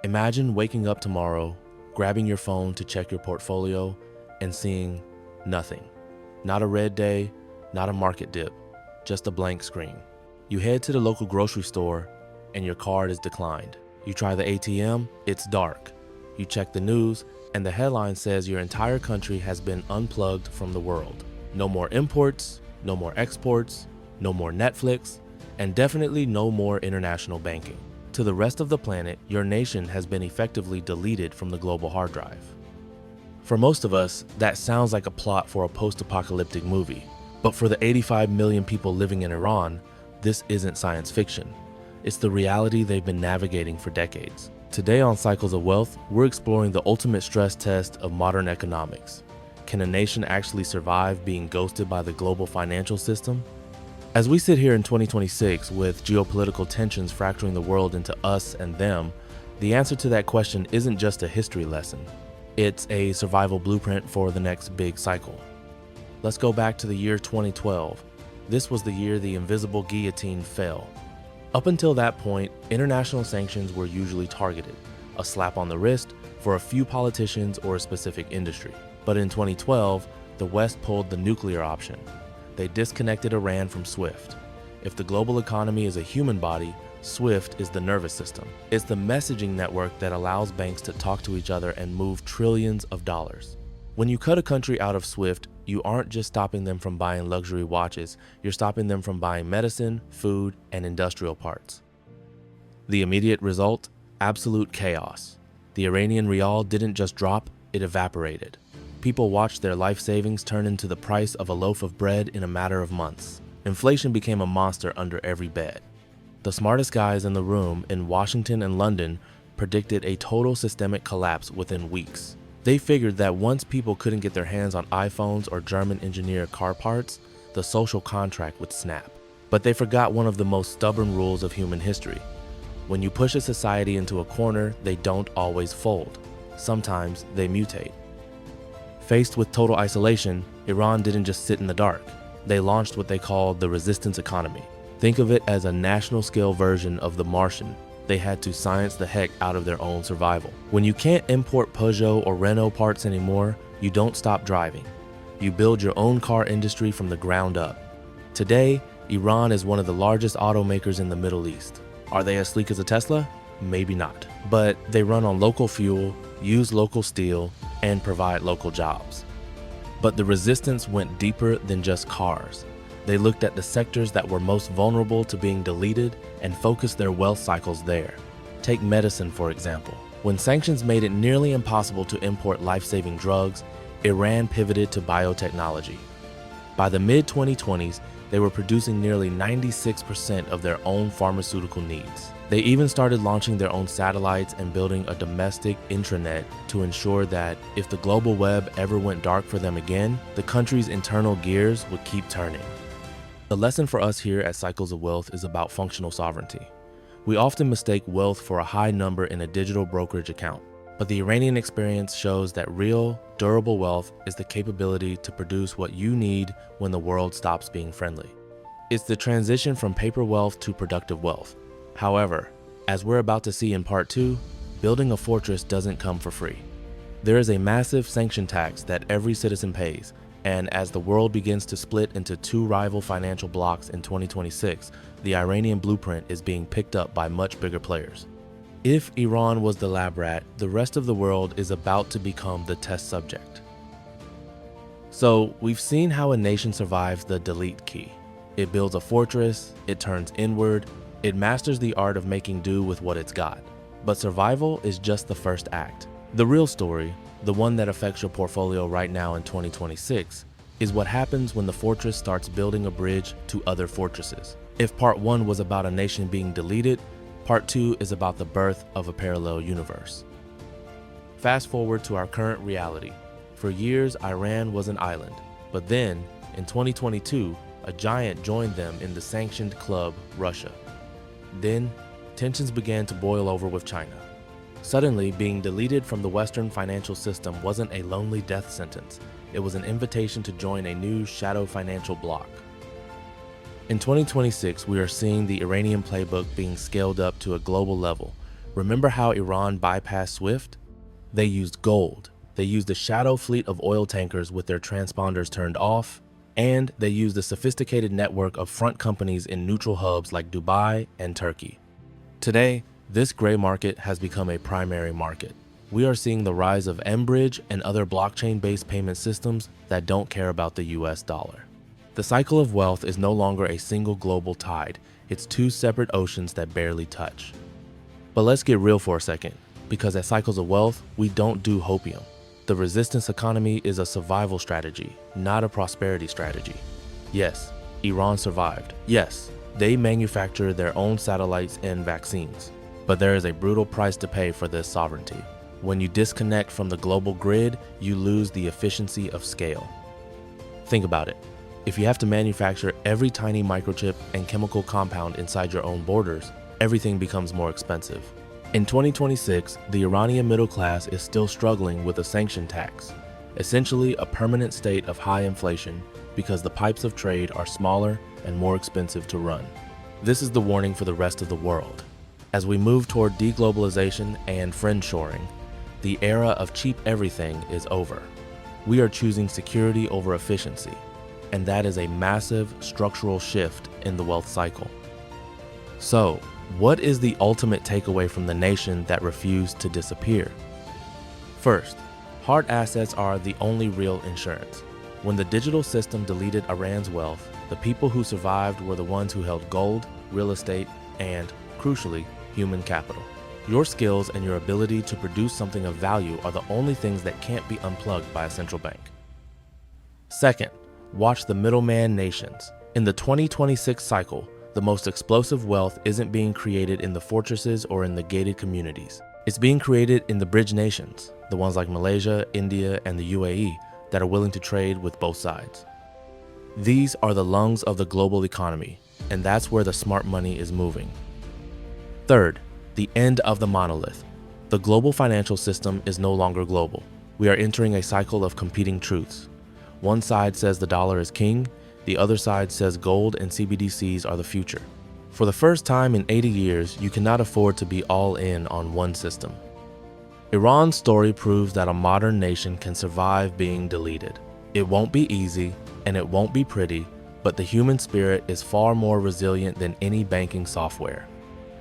Imagine waking up tomorrow, grabbing your phone to check your portfolio, and seeing nothing. Not a red day, not a market dip, just a blank screen. You head to the local grocery store, and your card is declined. You try the ATM, it's dark. You check the news, and the headline says your entire country has been unplugged from the world. No more imports, no more exports, no more Netflix, and definitely no more international banking. To the rest of the planet, your nation has been effectively deleted from the global hard drive. For most of us, that sounds like a plot for a post-apocalyptic movie. But for the 85 million people living in Iran, this isn't science fiction. It's the reality they've been navigating for decades. Today on Cycles of Wealth, we're exploring the ultimate stress test of modern economics. Can a nation actually survive being ghosted by the global financial system? As we sit here in 2026 with geopolitical tensions fracturing the world into us and them, the answer to that question isn't just a history lesson. It's a survival blueprint for the next big cycle. Let's go back to the year 2012. This was the year the invisible guillotine fell. Up until that point, international sanctions were usually targeted, a slap on the wrist for a few politicians or a specific industry. But in 2012, the West pulled the nuclear option. They disconnected Iran from SWIFT. If the global economy is a human body, SWIFT is the nervous system. It's the messaging network that allows banks to talk to each other and move trillions of dollars. When you cut a country out of SWIFT, you aren't just stopping them from buying luxury watches, you're stopping them from buying medicine, food, and industrial parts. The immediate result? Absolute chaos. The Iranian rial didn't just drop, it evaporated. People watched their life savings turn into the price of a loaf of bread in a matter of months. Inflation became a monster under every bed. The smartest guys in the room in Washington and London predicted a total systemic collapse within weeks. They figured that once people couldn't get their hands on iPhones or German-engineered car parts, the social contract would snap. But they forgot one of the most stubborn rules of human history. When you push a society into a corner, they don't always fold. Sometimes they mutate. Faced with total isolation, Iran didn't just sit in the dark. They launched what they called the resistance economy. Think of it as a national-scale version of the Martian. They had to science the heck out of their own survival. When you can't import Peugeot or Renault parts anymore, you don't stop driving. You build your own car industry from the ground up. Today, Iran is one of the largest automakers in the Middle East. Are they as sleek as a Tesla? Maybe not. But they run on local fuel, use local steel, and provide local jobs. But the resistance went deeper than just cars. They looked at the sectors that were most vulnerable to being deleted and focused their wealth cycles there. Take medicine, for example. When sanctions made it nearly impossible to import life-saving drugs, Iran pivoted to biotechnology. By the mid-2020s, they were producing nearly 96% of their own pharmaceutical needs. They even started launching their own satellites and building a domestic intranet to ensure that if the global web ever went dark for them again, the country's internal gears would keep turning. The lesson for us here at Cycles of Wealth is about functional sovereignty. We often mistake wealth for a high number in a digital brokerage account, but the Iranian experience shows that real, durable wealth is the capability to produce what you need when the world stops being friendly. It's the transition from paper wealth to productive wealth. However, as we're about to see in part 2, building a fortress doesn't come for free. There is a massive sanction tax that every citizen pays, and as the world begins to split into two rival financial blocks in 2026, the Iranian blueprint is being picked up by much bigger players. If Iran was the lab rat, the rest of the world is about to become the test subject. So we've seen how a nation survives the delete key. It builds a fortress, it turns inward, it masters the art of making do with what it's got. But survival is just the first act. The real story, the one that affects your portfolio right now in 2026, is what happens when the fortress starts building a bridge to other fortresses. If part 1 was about a nation being deleted, part 2 is about the birth of a parallel universe. Fast forward to our current reality. For years, Iran was an island, but then, in 2022, a giant joined them in the sanctioned club, Russia. Then, tensions began to boil over with China. Suddenly, being deleted from the Western financial system wasn't a lonely death sentence. It was an invitation to join a new shadow financial bloc. In 2026, we are seeing the Iranian playbook being scaled up to a global level. Remember how Iran bypassed SWIFT? They used gold. They used a shadow fleet of oil tankers with their transponders turned off, and they used a sophisticated network of front companies in neutral hubs like Dubai and Turkey. Today, this gray market has become a primary market. We are seeing the rise of Mbridge and other blockchain-based payment systems that don't care about the US dollar. The cycle of wealth is no longer a single global tide. It's two separate oceans that barely touch. But let's get real for a second, because at Cycles of Wealth, we don't do hopium. The resistance economy is a survival strategy, not a prosperity strategy. Yes, Iran survived. Yes, they manufacture their own satellites and vaccines. But there is a brutal price to pay for this sovereignty. When you disconnect from the global grid, you lose the efficiency of scale. Think about it. If you have to manufacture every tiny microchip and chemical compound inside your own borders, everything becomes more expensive. In 2026, the Iranian middle class is still struggling with a sanction tax, essentially a permanent state of high inflation because the pipes of trade are smaller and more expensive to run. This is the warning for the rest of the world. As we move toward deglobalization and friendshoring, the era of cheap everything is over. We are choosing security over efficiency, and that is a massive structural shift in the wealth cycle. So, what is the ultimate takeaway from the nation that refused to disappear? First, hard assets are the only real insurance. When the digital system deleted Iran's wealth, the people who survived were the ones who held gold, real estate, and, crucially, human capital. Your skills and your ability to produce something of value are the only things that can't be unplugged by a central bank. Second, watch the middleman nations. In the 2026 cycle, the most explosive wealth isn't being created in the fortresses or in the gated communities. It's being created in the bridge nations, the ones like Malaysia, India, and the UAE that are willing to trade with both sides. These are the lungs of the global economy, and that's where the smart money is moving. Third, the end of the monolith. The global financial system is no longer global. We are entering a cycle of competing truths. One side says the dollar is king, the other side says gold and CBDCs are the future. For the first time in 80 years, you cannot afford to be all in on one system. Iran's story proves that a modern nation can survive being deleted. It won't be easy and it won't be pretty, but the human spirit is far more resilient than any banking software.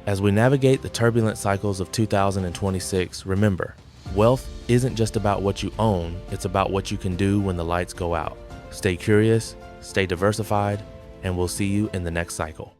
As we navigate the turbulent cycles of 2026, remember, wealth isn't just about what you own, it's about what you can do when the lights go out. Stay curious, stay diversified, and we'll see you in the next cycle.